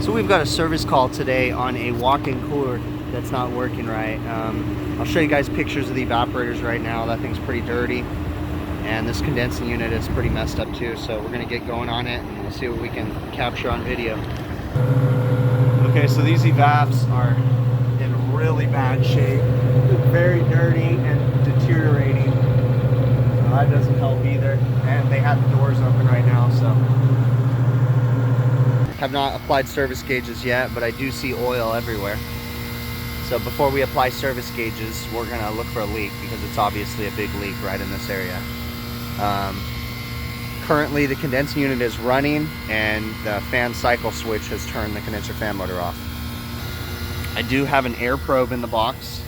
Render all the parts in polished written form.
So we've got a service call today on a walk-in cooler that's not working right. I'll show you guys pictures of the evaporators right now. That thing's pretty dirty, and this condensing unit is pretty messed up too. So we're gonna get going on it and we'll see what we can capture on video. Okay, so these evap's are in really bad shape. They're very dirty and deteriorating. So that doesn't help either. And they have the doors open right now, so. Have not applied service gauges yet, but I do see oil everywhere. So before we apply service gauges, we're gonna look for a leak because it's obviously a big leak right in this area. Currently the condensing unit is running and the fan cycle switch has turned the condenser fan motor off. I do have an air probe in the box.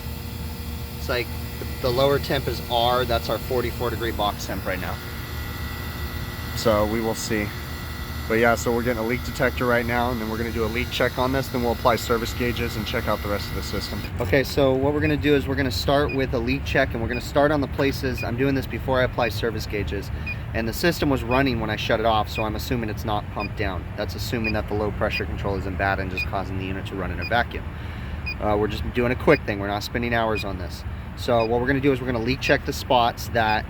It's like the lower temp is R, that's our 44-degree box temp right now. So we will see. But yeah, so we're getting a leak detector right now, and then we're gonna do a leak check on this, then we'll apply service gauges and check out the rest of the system. Okay, so what we're gonna do is we're gonna start with a leak check, and we're gonna start on the places. I'm doing this before I apply service gauges. And the system was running when I shut it off, so I'm assuming it's not pumped down. That's assuming that the low pressure control isn't bad and just causing the unit to run in a vacuum. We're just doing a quick thing. We're not spending hours on this. So what we're gonna do is we're gonna leak check the spots that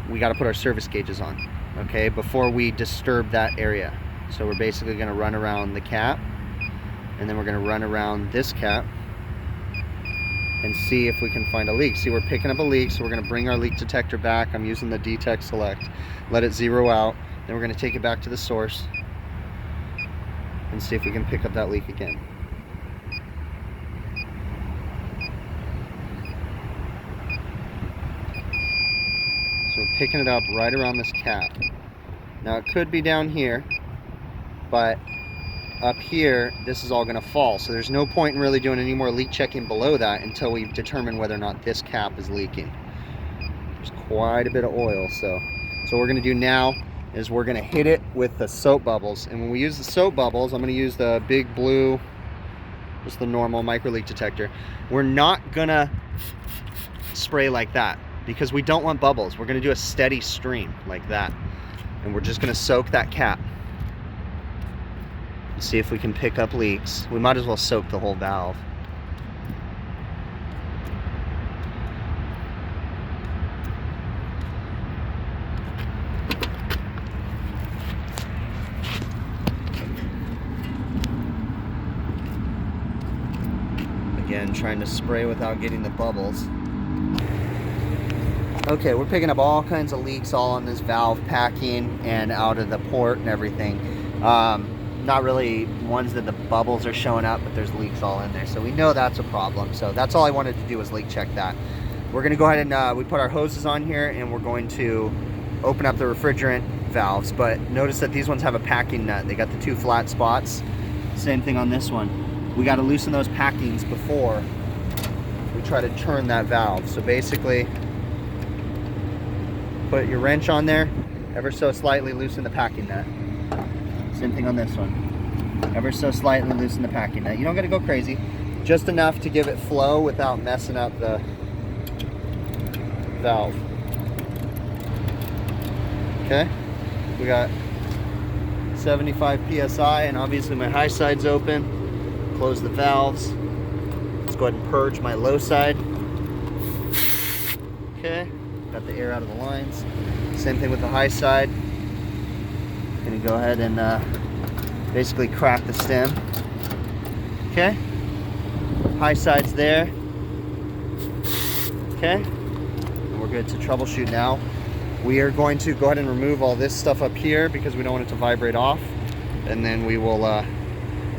we gotta put our service gauges on, okay, before we disturb that area. So we're basically gonna run around the cap, and then we're gonna run around this cap and see if we can find a leak. See, we're picking up a leak, so we're gonna bring our leak detector back. I'm using the DTEC Select. Let it zero out. Then we're gonna take it back to the source and see if we can pick up that leak again. So we're picking it up right around this cap. Now it could be down here, but up here, this is all gonna fall. So there's no point in really doing any more leak checking below that until we've determined whether or not this cap is leaking. There's quite a bit of oil, so what we're gonna do now is we're gonna hit it with the soap bubbles. And when we use the soap bubbles, I'm gonna use the big blue, just the normal micro leak detector. We're not gonna spray like that because we don't want bubbles. We're gonna do a steady stream like that. And we're just gonna soak that cap. See if we can pick up leaks. We might as well soak the whole valve. Again, trying to spray without getting the bubbles. Okay, we're picking up all kinds of leaks all on this valve packing and out of the port and everything. Not really ones that the bubbles are showing up, but there's leaks all in there. So we know that's a problem. So that's all I wanted to do was leak check that. We're gonna go ahead and we put our hoses on here and we're going to open up the refrigerant valves. But notice that these ones have a packing nut. They got the two flat spots. Same thing on this one. We gotta loosen those packings before we try to turn that valve. So basically, put your wrench on there, ever so slightly loosen the packing nut. Same thing on this one. Ever so slightly loosen the packing nut. You don't gotta go crazy. Just enough to give it flow without messing up the valve. Okay, we got 75 PSI and obviously my high side's open. Close the valves. Let's go ahead and purge my low side. Okay, got the air out of the lines. Same thing with the high side. Gonna go ahead and basically crack the stem. Okay, high side's there. Okay, and we're good to troubleshoot now. We are going to go ahead and remove all this stuff up here because we don't want it to vibrate off, and then we will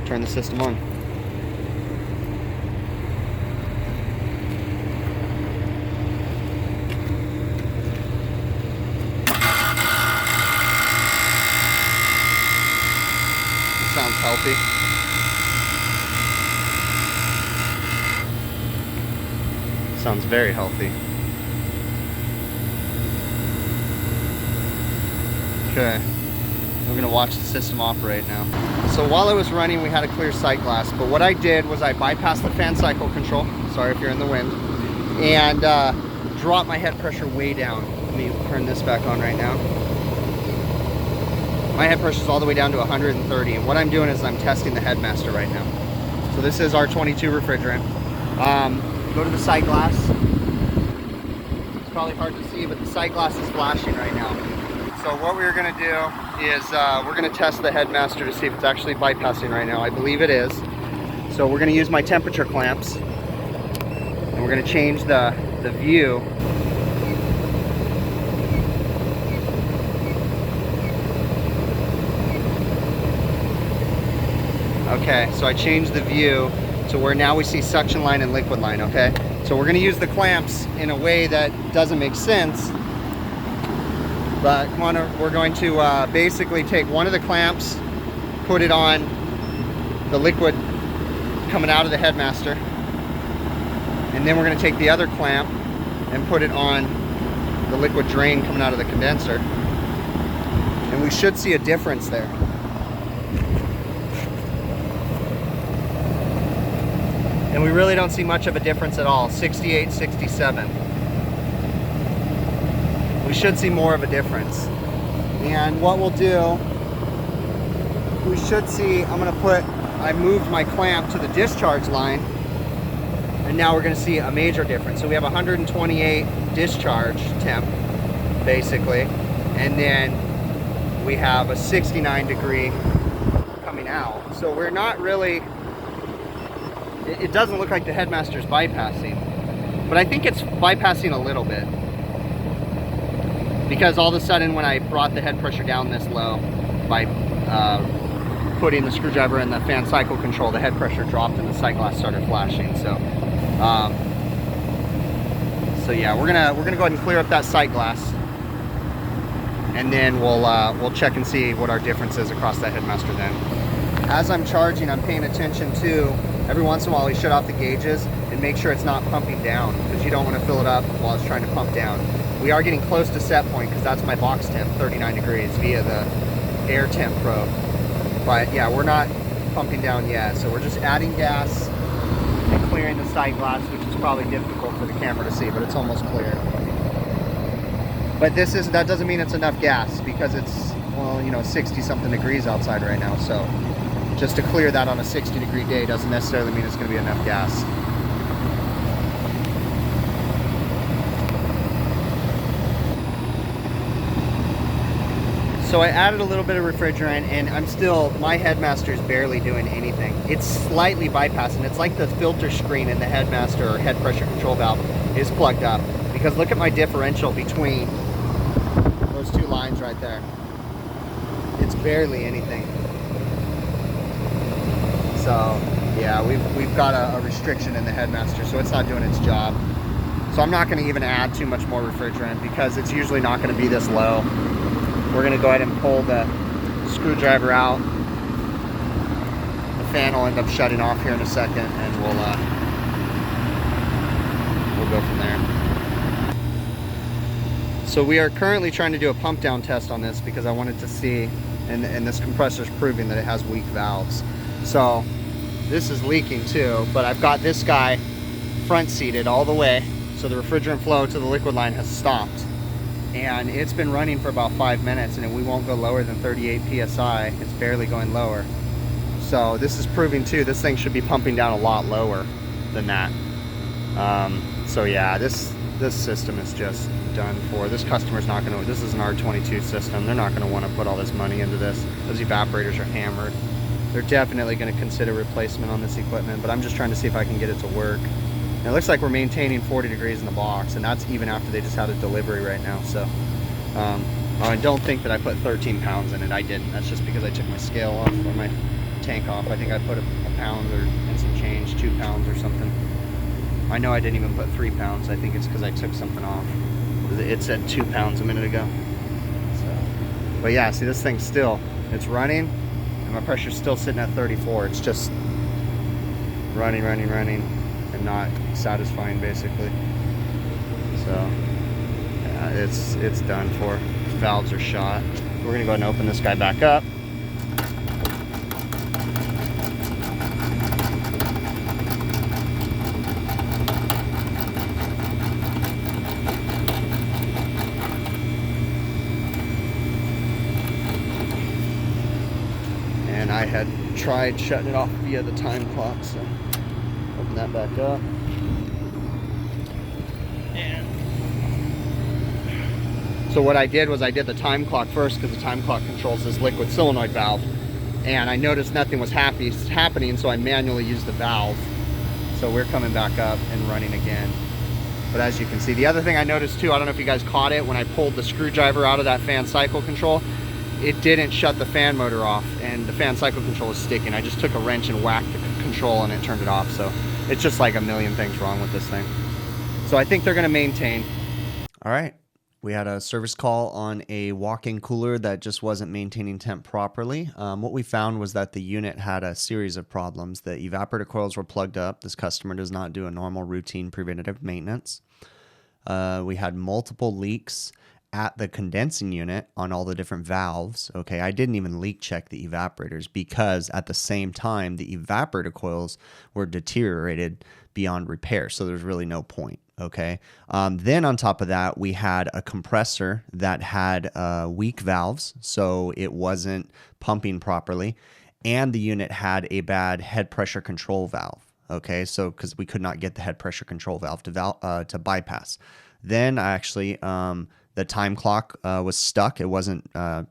turn the system on. Sounds healthy. Sounds very healthy. Okay, we're gonna watch the system operate now. So while it was running, we had a clear sight glass, but what I did was I bypassed the fan cycle control, sorry if you're in the wind, and dropped my head pressure way down. Let me turn this back on right now. My head pressure is all the way down to 130, and what I'm doing is I'm testing the Headmaster right now. So this is our 22 refrigerant. Go to the sight glass. It's probably hard to see, but the sight glass is flashing right now. So what we're going to do is we're going to test the Headmaster to see if it's actually bypassing right now. I believe it is. So we're going to use my temperature clamps, and we're going to change the view. Okay, so I changed the view to where now we see suction line and liquid line, okay? So we're gonna use the clamps in a way that doesn't make sense, but we're going to basically take one of the clamps, put it on the liquid coming out of the Headmaster, and then we're gonna take the other clamp and put it on the liquid drain coming out of the condenser, and we should see a difference there. And we really don't see much of a difference at all. 68, 67. We should see more of a difference. And what we'll do, we should see, I moved my clamp to the discharge line, and now we're gonna see a major difference. So we have 128 discharge temp, basically, and then we have a 69 degree coming out. So we're not really, it doesn't look like the Headmaster's bypassing, but I think it's bypassing a little bit, because all of a sudden when I brought the head pressure down this low by putting the screwdriver in the fan cycle control, the head pressure dropped and the sight glass started flashing. So yeah, we're gonna go ahead and clear up that sight glass, and then we'll check and see what our difference is across that Headmaster then. As I'm charging, I'm paying attention to, every once in a while we shut off the gauges and make sure it's not pumping down, because you don't want to fill it up while it's trying to pump down. We are getting close to set point, because that's my box temp, 39 degrees, via the air temp probe. But yeah, we're not pumping down yet, so we're just adding gas and clearing the sight glass, which is probably difficult for the camera to see, but it's almost clear. But that doesn't mean it's enough gas, because it's, well, 60 something degrees outside right now, so just to clear that on a 60 degree day doesn't necessarily mean it's going to be enough gas. So I added a little bit of refrigerant, and my Headmaster is barely doing anything. It's slightly bypassing. It's like the filter screen in the Headmaster or head pressure control valve is plugged up, because look at my differential between those two lines right there. It's barely anything. So yeah, we've got a restriction in the Headmaster, so it's not doing its job. So I'm not going to even add too much more refrigerant, because it's usually not going to be this low. We're going to go ahead and pull the screwdriver out. The fan will end up shutting off here in a second, and we'll go from there. So we are currently trying to do a pump down test on this, because I wanted to see, and this compressor is proving that it has weak valves. So this is leaking too, but I've got this guy front seated all the way, so the refrigerant flow to the liquid line has stopped, and it's been running for about 5 minutes, and we won't go lower than 38 psi. It's barely going lower. So this is proving too, this thing should be pumping down a lot lower than that. So yeah, this system is just done for. This customer's not going to, this is an R22 system, they're not going to want to put all this money into this. Those evaporators are hammered. They're definitely going to consider replacement on this equipment, but I'm just trying to see if I can get it to work. And it looks like we're maintaining 40 degrees in the box, and that's even after they just had a delivery right now. So I don't think that I put 13 pounds in it. I didn't. That's just because I took my scale off, or my tank off. I think I put a pound and some change, 2 pounds or something. I know I didn't even put 3 pounds. I think it's because I took something off. It said 2 pounds a minute ago. So, but yeah, see, this thing's still, it's running, and my pressure's still sitting at 34. It's just running, and not satisfying, basically. So yeah, it's done for. The valves are shot. We're gonna go ahead and open this guy back up. tried shutting it off via the time clock, so open that back up. And so what I did was I did the time clock first, because the time clock controls this liquid solenoid valve, and I noticed nothing was happening, so I manually used the valve. So we're coming back up and running again. But as you can see, the other thing I noticed too, I don't know if you guys caught it, when I pulled the screwdriver out of that fan cycle control, it didn't shut the fan motor off, and the fan cycle control is sticking. I just took a wrench and whacked the control and it turned it off. So it's just like a million things wrong with this thing. So I think they're gonna maintain. All right, we had a service call on a walk-in cooler that just wasn't maintaining temp properly. What we found was that the unit had a series of problems. The evaporator coils were plugged up. This customer does not do a normal routine preventative maintenance. We had multiple leaks at the condensing unit on all the different valves. Okay, I didn't even leak check the evaporators, because at the same time the evaporator coils were deteriorated beyond repair, so there's really no point. Okay, then on top of that, we had a compressor that had weak valves, so it wasn't pumping properly, and the unit had a bad head pressure control valve. Okay, so because we could not get the head pressure control valve to bypass. Then actually the time clock was stuck. It wasn't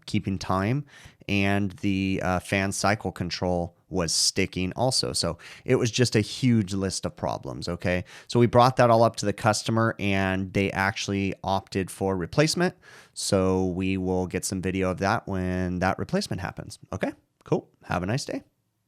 keeping time, and the fan cycle control was sticking also. So it was just a huge list of problems. Okay, so we brought that all up to the customer, and they actually opted for replacement. So we will get some video of that when that replacement happens. Okay, cool. Have a nice day.